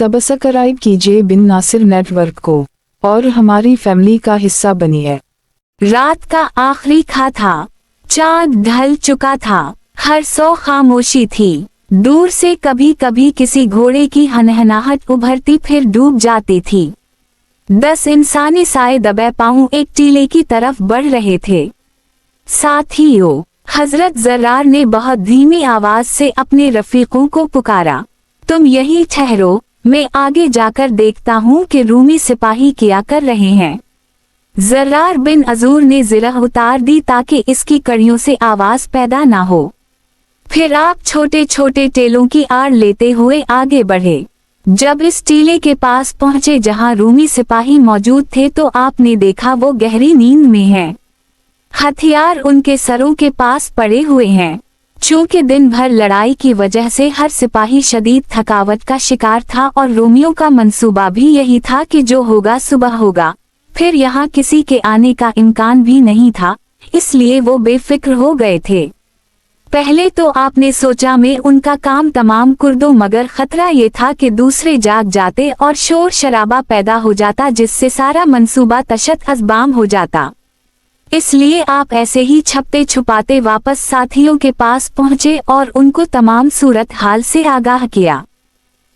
Subscribe कीजिए बिन Nasir network को और हमारी फैमिली का हिस्सा बनिए। रात का आखिरी खा था, चांद ढल चुका था, हर सौ खामोशी थी। दूर से कभी कभी किसी घोड़े की हनहनाहट उभरती फिर डूब जाती थी। 10 इंसानी साए दबे पांव एक टीले की तरफ बढ़ रहे थे। साथियों, हजरत जर्रार ने बहुत धीमी आवाज से अपने रफीकों को पुकारा, तुम यहीं ठहरो, मैं आगे जाकर देखता हूँ कि रूमी सिपाही क्या कर रहे हैं। जर्रार बिन अजूर ने ज़िरह उतार दी ताकि इसकी कड़ियों से आवाज पैदा ना हो। फिर आप छोटे छोटे टेलों की आड़ लेते हुए आगे बढ़े। जब इस टीले के पास पहुंचे जहां रूमी सिपाही मौजूद थे तो आपने देखा वो गहरी नींद में हैं। हथियार उनके सरों के पास पड़े हुए हैं। चूंकि दिन भर लड़ाई की वजह से हर सिपाही शदीद थकावट का शिकार था और रोमियों का मंसूबा भी यही था कि जो होगा सुबह होगा। फिर यहाँ किसी के आने का इम्कान भी नहीं था, इसलिए वो बेफिक्र हो गए थे। पहले तो आपने सोचा मैं उनका काम तमाम कर दूं, मगर खतरा ये था कि दूसरे जाग जाते और शोर शराबा पैदा हो जाता जिससे सारा मंसूबा तशत अज़बाम हो जाता। इसलिए आप ऐसे ही छपते छुपाते वापस साथियों के पास पहुंचे और उनको तमाम सूरत हाल से आगाह किया।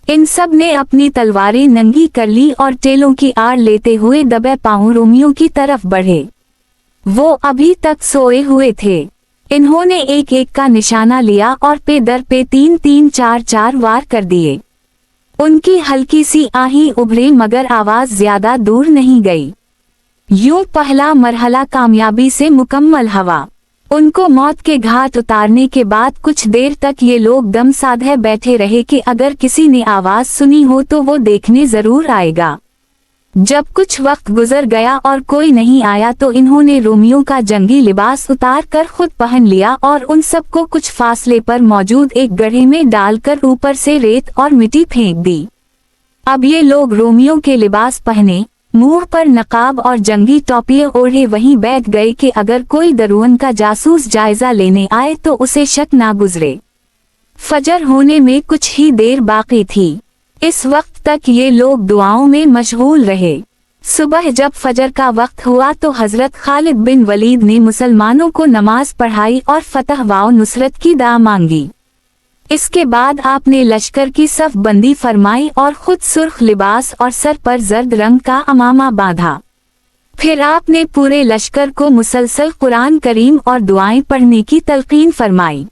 इन सब ने अपनी तलवारें नंगी कर ली और टेलों की आड़ लेते हुए दबे पांव रोमियों की तरफ बढ़े। वो अभी तक सोए हुए थे। इन्होंने एक एक का निशाना लिया और पे दर पे 3-3, 4-4 वार कर दिए। उनकी हल्की सी आही उभरी मगर आवाज ज्यादा दूर नहीं गई। यूं पहला मरहला कामयाबी से मुकम्मल हवा। उनको मौत के घाट उतारने के बाद कुछ देर तक ये लोग दम साधे बैठे रहे कि अगर किसी ने आवाज सुनी हो तो वो देखने जरूर आएगा। जब कुछ वक्त गुजर गया और कोई नहीं आया तो इन्होंने रोमियों का जंगी लिबास उतार कर खुद पहन लिया और उन सबको कुछ फासले पर मौजूद एक गड्ढे में डालकर ऊपर से रेत और मिट्टी फेंक दी। अब ये लोग रोमियों के लिबास पहने, मुंह पर नकाब और जंगी टोपियां ओढ़े वहीं बैठ गए कि अगर कोई दरुअन का जासूस जायजा लेने आए तो उसे शक ना गुजरे। फजर होने में कुछ ही देर बाकी थी। इस वक्त तक ये लोग दुआओं में मशगूल रहे। सुबह जब फजर का वक्त हुआ तो हजरत खालिद बिन वलीद ने मुसलमानों को नमाज पढ़ाई और फतह व नुसरत की दुआ मांगी। इसके बाद आपने लश्कर की सफ बंदी फरमाई और खुद सुर्ख लिबास और सर पर जर्द रंग का अमामा बांधा। फिर आपने पूरे लश्कर को मुसलसल कुरान करीम और दुआएं पढ़ने की तलकीन फरमाई।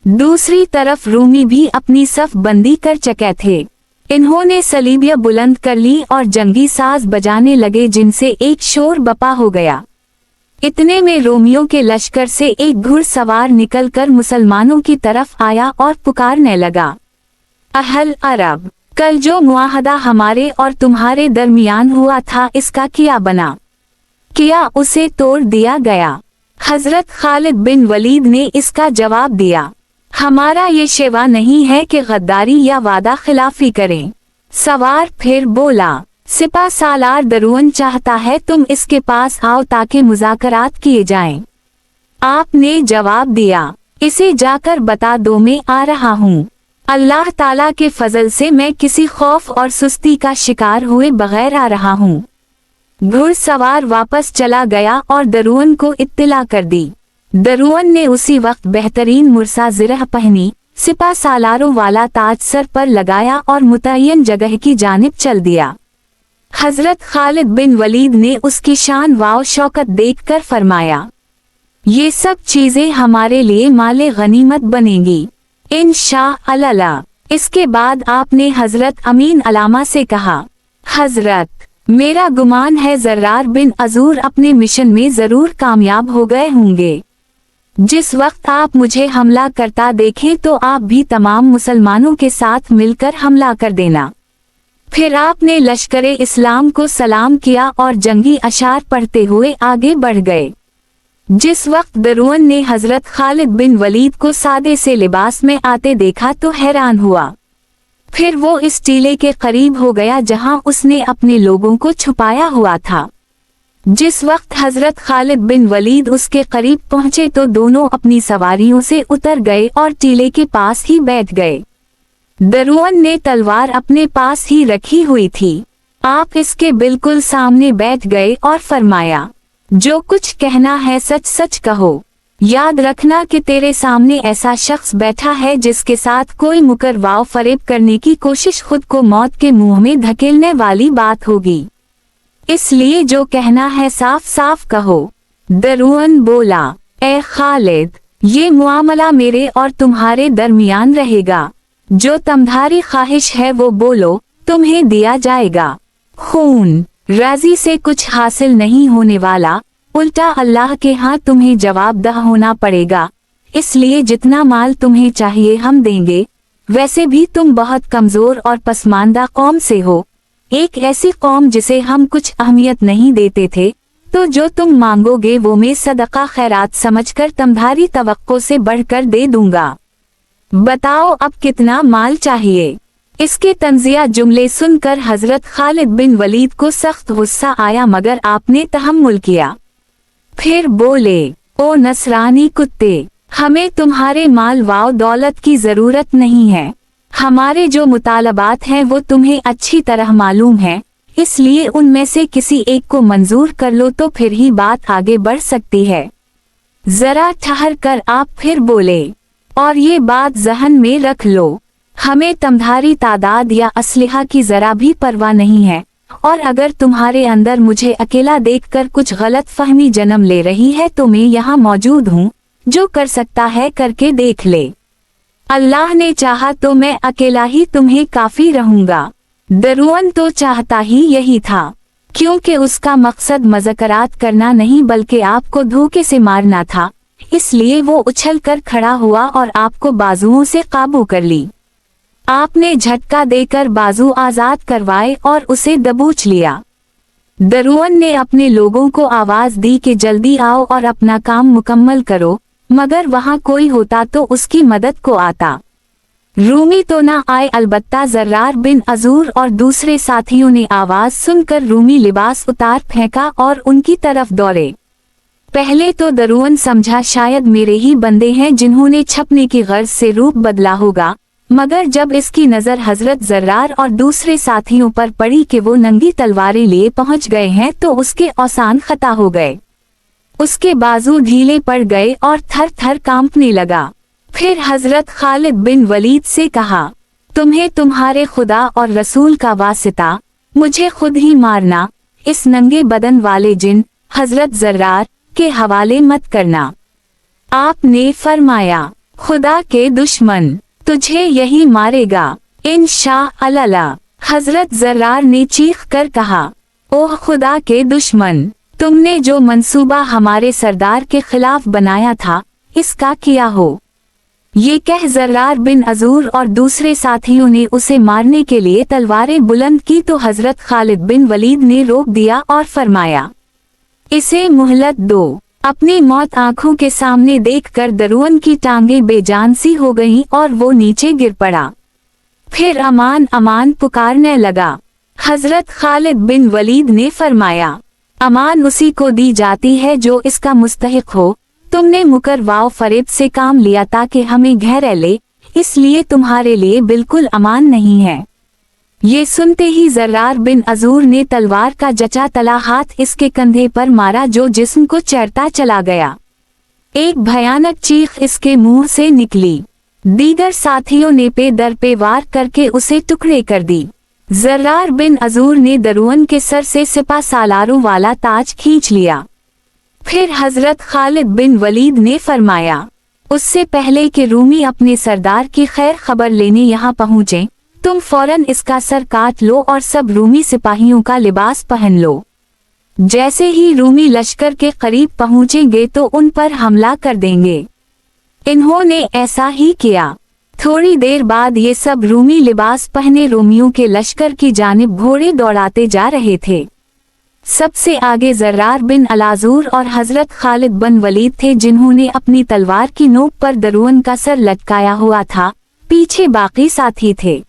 दूसरी तरफ रूमी भी अपनी सफ बंदी कर चुके थे। इन्होंने सलीबिया बुलंद कर ली और जंगी साज बजाने लगे जिनसे एक शोर बपा हो गया। इतने में रोमियों के लश्कर से एक घुड़सवार निकलकर मुसलमानों की तरफ आया और पुकारने लगा, अहल अरब, कल जो मुआहदा हमारे और तुम्हारे दरमियान हुआ था इसका क्या बना? क्या उसे तोड़ दिया गया? हजरत खालिद बिन वलीद ने इसका जवाब दिया, हमारा ये शेवा नहीं है कि गद्दारी या वादा खिलाफी करें। सवार फिर बोला, सिपा सालार दरुअन चाहता है तुम इसके पास आओ ताकि मुज़ाकरात किए जाएं। आपने जवाब दिया, इसे जाकर बता दो मैं आ रहा हूँ। अल्लाह ताला के फजल से मैं किसी खौफ और सुस्ती का शिकार हुए बगैर आ रहा हूँ। घुड़सवार वापस चला गया और दरुअन को इत्तला कर दी। दरुअन ने उसी वक्त बेहतरीन मुरसा ज़िरह पहनी, सिपा सालारों वाला ताज सर पर लगाया और मुतय्यन जगह की जानिब चल दिया। हजरत खालिद बिन वलीद ने उसकी शान व शौकत देखकर फरमाया, ये सब चीजें हमारे लिए माले गनीमत बनेंगी इंशाअल्लाह। इसके बाद आपने हजरत अमीन अलामा से कहा, हजरत, मेरा गुमान है जर्रार बिन अजूर अपने मिशन में जरूर कामयाब हो गए होंगे। जिस वक्त आप मुझे हमला करता देखें तो आप भी तमाम मुसलमानों के साथ मिलकर हमला कर देना। फिर आपने लश्करे इस्लाम को सलाम किया और जंगी अशार पढ़ते हुए आगे बढ़ गए। जिस वक्त दरुअन ने हजरत खालिद बिन वलीद को सादे से लिबास में आते देखा तो हैरान हुआ। फिर वो इस टीले के करीब हो गया जहां उसने अपने लोगों को छुपाया हुआ था। जिस वक्त हजरत खालिद बिन वलीद उसके करीब पहुंचे तो दोनों अपनी सवारियों से उतर गए और टीले के पास ही बैठ गए। दरुअन ने तलवार अपने पास ही रखी हुई थी। आप इसके बिल्कुल सामने बैठ गए और फरमाया, जो कुछ कहना है सच सच कहो। याद रखना कि तेरे सामने ऐसा शख्स बैठा है जिसके साथ कोई मुकरवाव फरेब करने की कोशिश खुद को मौत के मुंह में धकेलने वाली बात होगी, इसलिए जो कहना है साफ साफ कहो। दरुअन बोला, ए खालिद, ये मुआमला मेरे और तुम्हारे दरमियान रहेगा। जो तुम्हारी ख्वाहिश है वो बोलो, तुम्हें दिया जाएगा। खून राजी से कुछ हासिल नहीं होने वाला, उल्टा अल्लाह के हाथ तुम्हें जवाबदेह होना पड़ेगा, इसलिए जितना माल तुम्हें चाहिए हम देंगे। वैसे भी तुम बहुत कमजोर और पसमानदा कौम से हो, एक ऐसी कौम जिसे हम कुछ अहमियत नहीं देते थे, तो जो तुम मांगोगे वो मैं सदका खैरात समझकर तुम्हारी तवक्को से बढ़कर दे दूंगा। बताओ अब कितना माल चाहिए। इसके तंजिया जुमले सुनकर हजरत खालिद बिन वलीद को सख्त गुस्सा आया, मगर आपने तहम्मुल किया। फिर बोले, ओ नसरानी कुत्ते, हमें तुम्हारे माल व दौलत की जरूरत नहीं है। हमारे जो मुतालबात हैं वो तुम्हें अच्छी तरह मालूम है, इसलिए उनमें से किसी एक को मंजूर कर लो तो फिर ही बात आगे बढ़ सकती है। जरा ठहर कर आप फिर बोले, और ये बात जहन में रख लो, हमें तुम्हारी तादाद या असलिहा की जरा भी परवाह नहीं है, और अगर तुम्हारे अंदर मुझे अकेला देखकर कुछ गलत फहमी जन्म ले रही है तो मैं यहाँ मौजूद हूँ, जो कर सकता है करके देख ले। अल्लाह ने चाहा तो मैं अकेला ही तुम्हें काफी रहूंगा। दरुअन तो चाहता ही यही था, क्योंकि उसका मकसद मज़ाकरात करना नहीं बल्कि आपको धोखे से मारना था, इसलिए वो उछल कर खड़ा हुआ और आपको बाजुओं से काबू कर ली। आपने झटका देकर बाजू आजाद करवाए और उसे दबोच लिया। दरुअन ने अपने लोगों को आवाज दी कि जल्दी आओ और अपना काम मुकम्मल करो, मगर वहाँ कोई होता तो उसकी मदद को आता। रूमी तो ना आए, अलबत्ता जर्रार बिन अजूर और दूसरे साथियों ने आवाज सुनकर रूमी लिबास उतार फेंका और उनकी तरफ दौड़े। पहले तो दरुअन समझा शायद मेरे ही बंदे हैं जिन्होंने छपने की गर्ज से रूप बदला होगा, मगर जब इसकी नजर हजरत जर्रार और दूसरे साथियों पर पड़ी कि वो नंगी तलवारें लिए पहुंच गए हैं तो उसके औसान खता हो गए। उसके बाजू ढीले पड़ गए और थर थर कांपने लगा। फिर हजरत खालिद बिन वलीद से कहा, तुम्हें तुम्हारे खुदा और रसूल का वास्ता, मुझे खुद ही मारना, इस नंगे बदन वाले जिन हजरत जर्रार के हवाले मत करना। आपने फरमाया, खुदा के दुश्मन, तुझे यही मारेगा इंशाअल्लाह। हजरत जर्रार ने चीख कर कहा, ओह खुदा के दुश्मन, तुमने जो मंसूबा हमारे सरदार के खिलाफ बनाया था, इसका किया हो। ये कह जर्रार बिन अजूर और दूसरे साथियों ने उसे मारने के लिए तलवारें बुलंद की तो हजरत खालिद बिन वलीद ने रोक दिया और फरमाया, इसे मोहलत दो। अपनी मौत आंखों के सामने देखकर दरुअन की टांगें बेजान सी हो गईं और वो नीचे गिर पड़ा। फिर अमान अमान पुकारने लगा। हजरत खालिद बिन वलीद ने फरमाया, अमान उसी को दी जाती है जो इसका मुस्तहिक हो। तुमने मुकरवाव फरेब से काम लिया ताकि हमें घेर ले, इसलिए तुम्हारे लिए बिल्कुल अमान नहीं है। ये सुनते ही जर्रार बिन अजूर ने तलवार का जचा तला हाथ इसके कंधे पर मारा जो जिस्म को चैरता चला गया। एक भयानक चीख इसके मुंह से निकली। दीगर साथियों ने पे दर पे वार करके उसे टुकड़े कर दी। जर्रार बिन अजूर ने दरुअन के सर से सिपा सालारों वाला ताज खींच लिया। फिर हजरत खालिद बिन वलीद ने फरमाया, उससे पहले कि रूमी अपने सरदार की खैर खबर लेने यहाँ पहुँचे, तुम फौरन इसका सर काट लो और सब रूमी सिपाहियों का लिबास पहन लो। जैसे ही रूमी लश्कर के करीब पहुँचेंगे तो उन पर हमला कर देंगे। इन्होंने ऐसा ही किया। थोड़ी देर बाद ये सब रूमी लिबास पहने रोमियों के लश्कर की जानिब घोड़े दौड़ाते जा रहे थे। सबसे आगे जर्रार बिन अलाजूर और हजरत खालिद बिन वलीद थे जिन्होंने अपनी तलवार की नोक पर दरुअन का सर लटकाया हुआ था। पीछे बाकी साथी थे।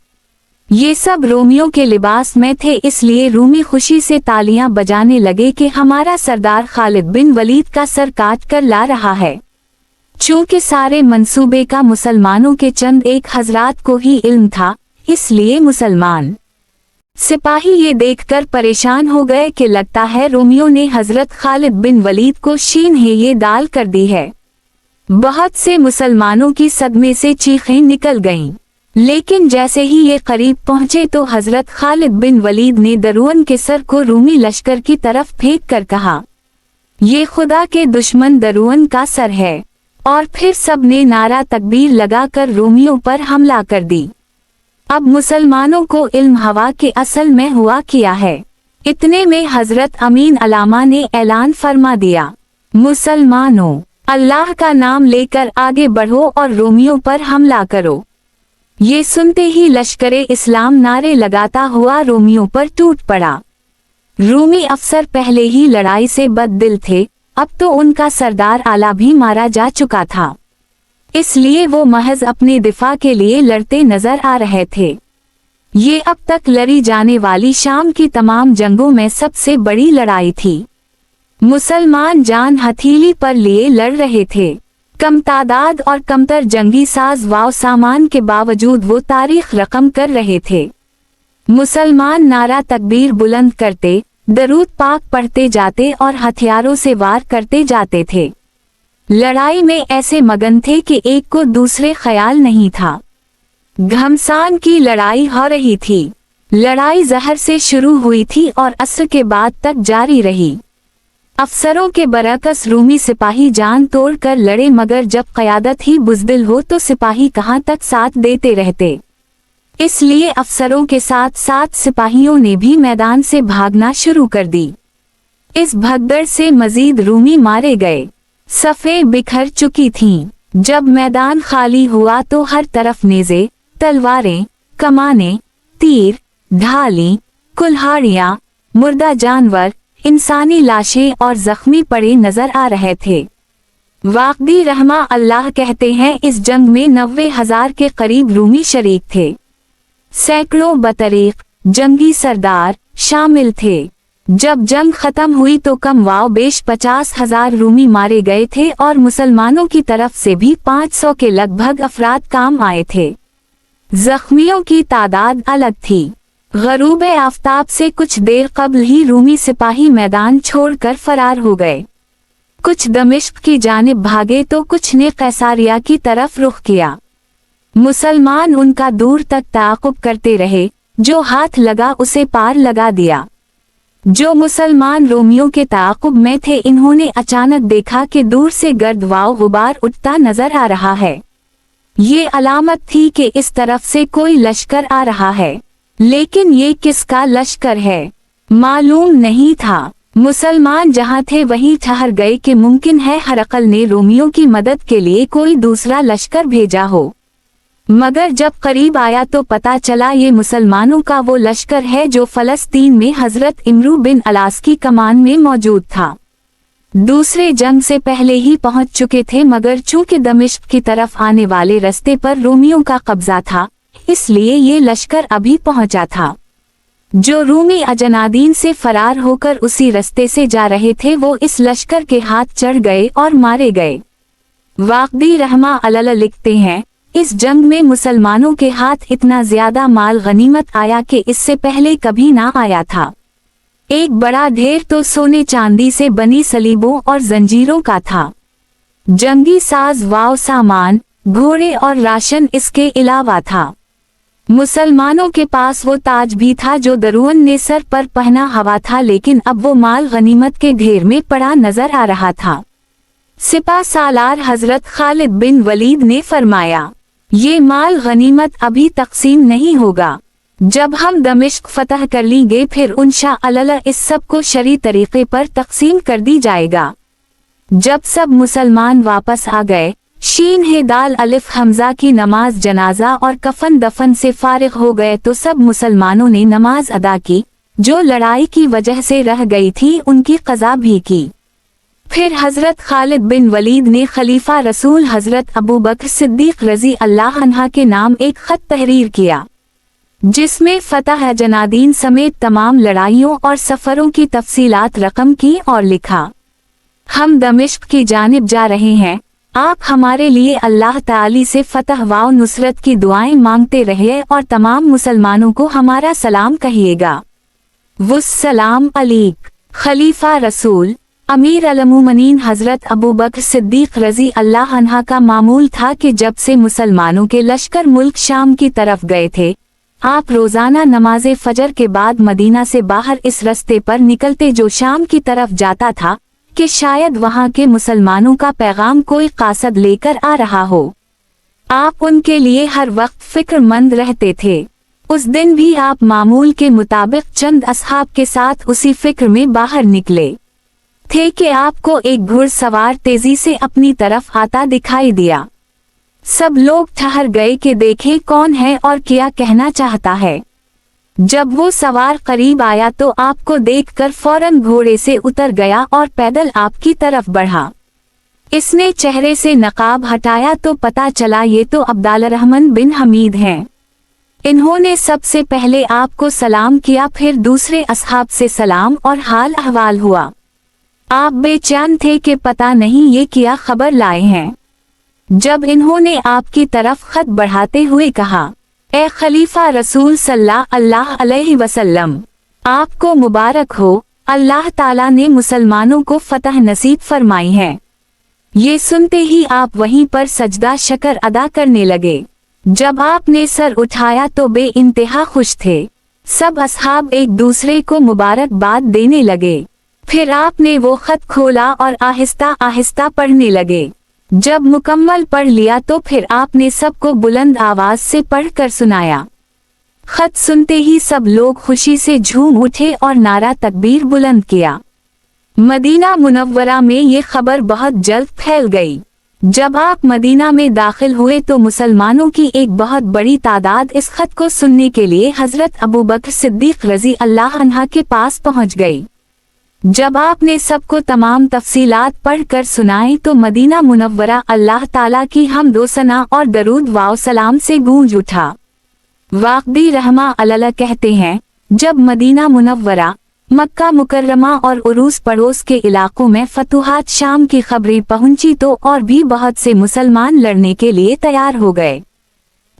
ये सब रोमियों के लिबास में थे, इसलिए रूमी खुशी से तालियां बजाने लगे कि हमारा सरदार खालिद बिन वलीद का सर काट कर ला रहा है। चूंकि सारे मंसूबे का मुसलमानों के चंद एक हजरात को ही इल्म था, इसलिए मुसलमान सिपाही ये देखकर परेशान हो गए कि लगता है रोमियो ने हजरत खालिद बिन वलीद को शीन-ए दाल कर दी है। बहुत से मुसलमानों की सदमे से चीखें निकल गईं। लेकिन जैसे ही ये करीब पहुंचे तो हजरत खालिद बिन वलीद ने दरुअन के सर को रूमी लश्कर की तरफ फेंक कर कहा, ये खुदा के दुश्मन दरुअन का सर है। और फिर सब ने नारा तकबीर लगाकर रोमियो पर हमला कर दी। अब मुसलमानों को इल्म हवा के असल में हुआ किया है। इतने में हजरत अमीन अलामा ने ऐलान फरमा दिया, मुसलमानों, अल्लाह का नाम लेकर आगे बढ़ो और रोमियो पर हमला करो। ये सुनते ही लश्करे इस्लाम नारे लगाता हुआ रोमियो पर टूट पड़ा। रूमी अफसर पहले ही लड़ाई से बददिल थे, अब तो उनका सरदार आला भी मारा जा चुका था, इसलिए वो महज अपने दिफा के लिए लड़ते नजर आ रहे थे। ये अब तक लड़ी जाने वाली शाम की तमाम जंगों में सबसे बड़ी लड़ाई थी। मुसलमान जान हथेली पर लिए लड़ रहे थे। कम तादाद और कमतर जंगी साज व सामान के बावजूद वो तारीख रकम कर रहे थे। मुसलमान नारा तकबीर बुलंद करते, दरूद पाक पढ़ते जाते और हथियारों से वार करते जाते थे। लड़ाई में ऐसे मगन थे कि एक को दूसरे ख्याल नहीं था। घमसान की लड़ाई हो रही थी। लड़ाई जहर से शुरू हुई थी और असर के बाद तक जारी रही। अफसरों के बरअक्स रूमी सिपाही जान तोड़ कर लड़े, मगर जब क़यादत ही बुज़दिल हो तो सिपाही कहाँ तक साथ देते रहते। इसलिए अफसरों के साथ साथ सिपाहियों ने भी मैदान से भागना शुरू कर दी। इस भगदड़ से मजीद रूमी मारे गए। सफ़ें बिखर चुकी थीं। जब मैदान खाली हुआ तो हर तरफ नेज़े, तलवारें, कमानें, तीर, ढाली, कुल्हाड़ियाँ, मुर्दा जानवर, इंसानी लाशें और जख्मी पड़े नजर आ रहे थे। वाक़दी रहमा अल्लाह कहते हैं, इस जंग में 90,000 के करीब रूमी शरीक थे। सैकड़ों बतरीक जंगी सरदार शामिल थे। जब जंग खत्म हुई तो कम वाव बेश 50,000 रूमी मारे गए थे और मुसलमानों की तरफ से भी 500 के लगभग अफराद काम आए थे। जख्मियों की तादाद अलग थी। गरूब आफताब से कुछ देर कबल ही रूमी सिपाही मैदान छोड़कर फरार हो गए। कुछ दमिश्क की जानिब भागे तो कुछ ने कैसारिया की तरफ रुख किया। मुसलमान उनका दूर तक ताक़ुब करते रहे, जो हाथ लगा उसे पार लगा दिया। जो मुसलमान रोमियो के ताक़ुब में थे, इन्होंने अचानक देखा कि दूर से गर्द व गुबार उठता नजर आ रहा है। ये अलामत थी कि इस तरफ से कोई लश्कर आ रहा है, लेकिन ये किसका लश्कर है मालूम नहीं था। मुसलमान जहां थे वहीं ठहर गए कि मुमकिन है हरकल ने रोमियो की मदद के लिए कोई दूसरा लश्कर भेजा हो। मगर जब करीब आया तो पता चला ये मुसलमानों का वो लश्कर है जो फलस्तीन में हजरत इमरू बिन अलास की कमान में मौजूद था। दूसरे जंग से पहले ही पहुंच चुके थे, मगर चूंकि दमिश्क की तरफ आने वाले रास्ते पर रोमियो का कब्जा था, इसलिए ये लश्कर अभी पहुंचा था। जो रूमी अजनादीन से फरार होकर उसी रास्ते से जा रहे थे, वो इस लश्कर के हाथ चढ़ गए और मारे गए। वाक़दी रहमा अल्लाह लिखते हैं, इस जंग में मुसलमानों के हाथ इतना ज्यादा माल गनीमत आया कि इससे पहले कभी ना आया था। एक बड़ा ढेर तो सोने चांदी से बनी सलीबों और जंजीरों का था। जंगी साज व सामान, घोड़े और राशन इसके अलावा था। मुसलमानों के पास वो ताज भी था जो दरुअन ने सर पर पहना हुआ था, लेकिन अब वो माल गनीमत के ढेर में पड़ा नजर आ रहा था। सिपा सालार हजरत खालिद बिन वलीद ने फरमाया, ये माल गनीमत अभी तकसीम नहीं होगा। जब हम दमिश्क फतह कर लेंगे फिर इंशाअल्लाह इस सब को शरी तरीके पर तकसीम कर दी जाएगा। जब सब मुसलमान वापस आ गए, शीन है दाल अलिफ हमजा की नमाज जनाजा और कफन दफन से फारिग हो गए तो सब मुसलमानों ने नमाज अदा की। जो लड़ाई की वजह से रह गई थी उनकी कज़ा भी की। फिर हजरत खालिद बिन वलीद ने खलीफा रसूल हजरत अबू बकर सिद्दीक रजी अल्लाह अन्हा के नाम एक खत तहरीर किया, जिसमें फतह जनादीन समेत तमाम लड़ाइयों और सफरों की तफसीलात रकम की और लिखा, हम दमिश्क की जानिब जा रहे हैं, आप हमारे लिए अल्लाह ताली से फतह व नुसरत की दुआएं मांगते रहिए और तमाम मुसलमानों को हमारा सलाम कहिएगा। वुस्सलाम अलैक। खलीफा रसूल अमीर अल-मुमिनीन हजरत अबू बकर सिद्दीक रजी अल्लाह अन्हा का मामूल था कि जब से मुसलमानों के लश्कर मुल्क शाम की तरफ गए थे, आप रोजाना नमाज फजर के बाद मदीना से बाहर इस रास्ते पर निकलते जो शाम की तरफ जाता था कि शायद वहां के मुसलमानों का पैगाम कोई कासद लेकर आ रहा हो। आप उनके लिए हर वक्त फिक्रमंद रहते थे। उस दिन भी आप मामूल के मुताबिक चंद असहाब के साथ उसी फिक्र में बाहर निकले थे कि आपको एक घुड़सवार तेजी से अपनी तरफ आता दिखाई दिया। सब लोग ठहर गए कि देखें कौन है और क्या कहना चाहता है। जब वो सवार करीब आया तो आपको देखकर फौरन घोड़े से उतर गया और पैदल आपकी तरफ बढ़ा। इसने चेहरे से नकाब हटाया तो पता चला ये तो अब्दुलरहमान बिन हमीद हैं। इन्होंने सबसे पहले आपको सलाम किया, फिर दूसरे असहाब से सलाम और हाल अहवाल हुआ। आप बेचैन थे कि पता नहीं ये क्या खबर लाए हैं। जब इन्होंने आपकी तरफ खत बढ़ाते हुए कहा, ए खलीफा रसूल सल्लल्लाहु अलैहि वसल्लम, आपको मुबारक हो, अल्लाह ताला ने मुसलमानों को फतह नसीब फरमाई है। ये सुनते ही आप वहीं पर सजदा शकर अदा करने लगे। जब आपने सर उठाया तो बेइंतहा खुश थे। सब असहाब एक दूसरे को मुबारकबाद देने लगे। फिर आपने वो खत खोला और आहिस्ता आहिस्ता पढ़ने लगे। जब मुकम्मल पढ़ लिया तो फिर आपने सबको बुलंद आवाज से पढ़कर सुनाया। खत सुनते ही सब लोग खुशी से झूम उठे और नारा तकबीर बुलंद किया। मदीना मुनव्वरा में ये खबर बहुत जल्द फैल गई। जब आप मदीना में दाखिल हुए तो मुसलमानों की एक बहुत बड़ी तादाद इस खत को सुनने के लिए हजरत अबू बकर सिद्दीक रजी अल्लाह अन्हा के पास पहुंच गई। जब आपने सबको तमाम तफसीलात पढ़कर सुनाई तो मदीना मुनव्वरा अल्लाह ताला की हमदो सना और दरूद व सलाम से गूंज उठा। वाक़दी रहमा अल्लाह कहते हैं, जब मदीना मुनव्वरा, मक्का मुकर्रमा और उरूस पड़ोस के इलाकों में फतूहात शाम की खबरें पहुंची तो और भी बहुत से मुसलमान लड़ने के लिए तैयार हो गए।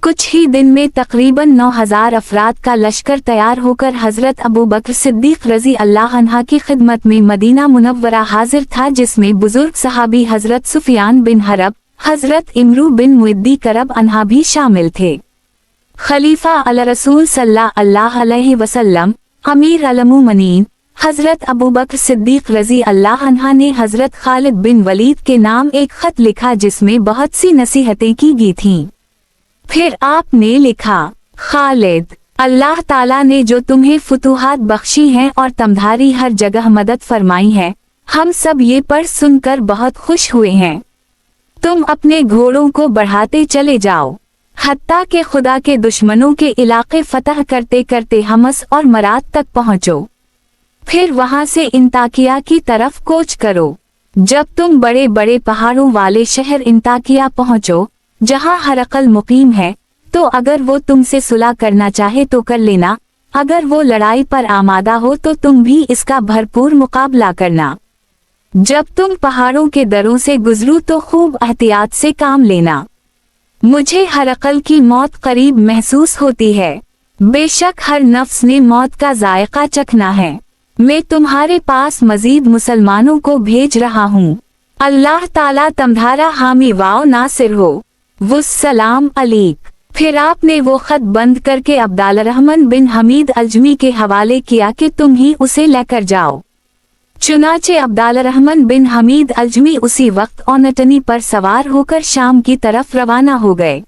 कुछ ही दिन में तकरीबन 9000 अफराद का लश्कर तैयार होकर हजरत अबू बकर सिद्दीक रजी अल्लाह अन्हा की खिदमत में मदीना मुनव्वरा हाजिर था, जिसमें बुजुर्ग सहाबी हजरत सुफियान बिन हरब, हजरत इमरू बिन मुद्दी करब अन्हा भी शामिल थे। खलीफा अल रसूल सल्लल्लाहु अलैहि वसल्लम अमीर अल-मुमिनीन हजरत अबू बकर सिद्दीक रजी अल्लाह अन्हा ने हजरत खालिद बिन वलीद के नाम एक खत लिखा जिसमें बहुत सी नसीहतें की गई थीं। फिर आपने लिखा, खालिद, अल्लाह ताला ने जो तुम्हें फुतूहात बख्शी हैं और तुम्हारी हर जगह मदद फरमाई है, हम सब ये पढ़ सुनकर बहुत खुश हुए हैं। तुम अपने घोड़ों को बढ़ाते चले जाओ, हत्ता के खुदा के दुश्मनों के इलाके फतह करते करते हमस और मरात तक पहुँचो। फिर वहां से इंताकिया की तरफ कोच करो। जब तुम बड़े बड़े पहाड़ों वाले शहर इंताकिया पहुँचो, जहां हरकल मुकीम है, तो अगर वो तुमसे सुलह करना चाहे तो कर लेना, अगर वो लड़ाई पर आमादा हो तो तुम भी इसका भरपूर मुकाबला करना। जब तुम पहाड़ों के दरों से गुजरो तो खूब एहतियात से काम लेना। मुझे हरकल की मौत करीब महसूस होती है। बेशक हर नफ्स ने मौत का जायका चखना है। मैं तुम्हारे पास मजीद मुसलमानों को भेज रहा हूँ। अल्लाह ताला तुम्हारा हामी वाओ नासिर हो। वुस्सलाम अलैक। फिर आपने वो खत बंद करके अब्दुलरहमान बिन हमीद अजमी के हवाले किया कि तुम ही उसे लेकर जाओ। चुनाचे अब्दुलरहमान बिन हमीद अजमी उसी वक्त औनटनी पर सवार होकर शाम की तरफ रवाना हो गए।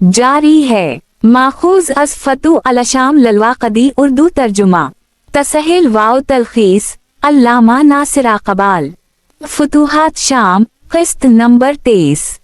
जारी है माखूज अस फतू अल शाम ललवाक़दी उर्दू तर्जुमा तसहिल वाओ तलखीस अल्लामा नासिर अक़बाल फुतूहात शाम किस्त नंबर 23।